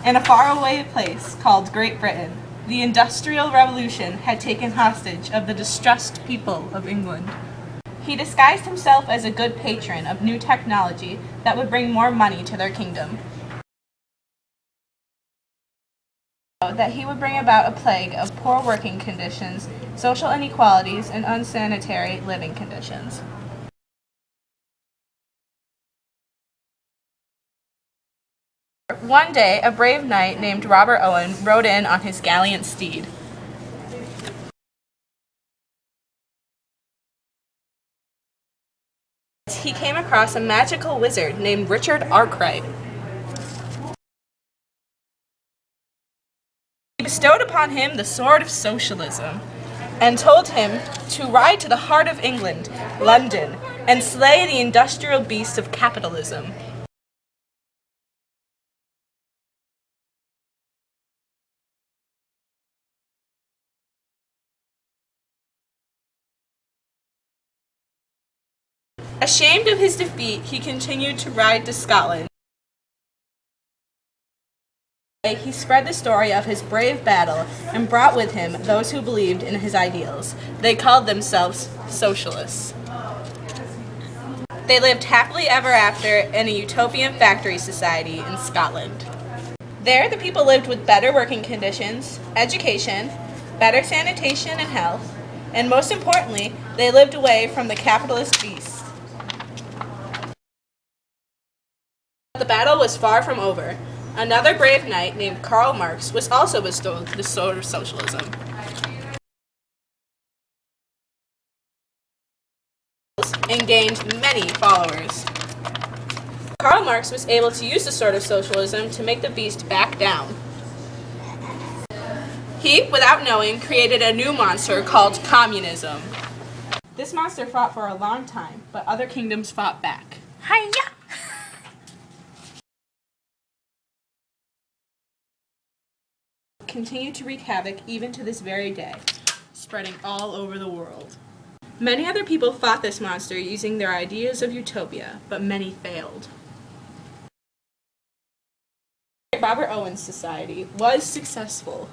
In a faraway place called Great Britain, the Industrial Revolution had taken hostage of the distressed people of England. He disguised himself as a good patron of new technology that would bring more money to their kingdom. That he would bring about a plague of poor working conditions, social inequalities, and unsanitary living conditions. One day, a brave knight named Robert Owen rode in on his gallant steed. He came across a magical wizard named Richard Arkwright. He bestowed upon him the sword of socialism and told him to ride to the heart of England, London, and slay the industrial beast of capitalism. Ashamed of his defeat, he continued to ride to Scotland. He spread the story of his brave battle and brought with him those who believed in his ideals. They called themselves socialists. They lived happily ever after in a utopian factory society in Scotland. There, the people lived with better working conditions, education, better sanitation and health, and most importantly, they lived away from the capitalist beast. The battle was far from over. Another brave knight named Karl Marx was also bestowed the sword of socialism. And gained many followers. Karl Marx was able to use the sword of socialism to make the beast back down. He, without knowing, created a new monster called communism. This monster fought for a long time, but other kingdoms fought back. Hiya! Continue to wreak havoc even to this very day, spreading all over the world. Many other people fought this monster using their ideas of utopia, but many failed. Robert Owen's society was successful.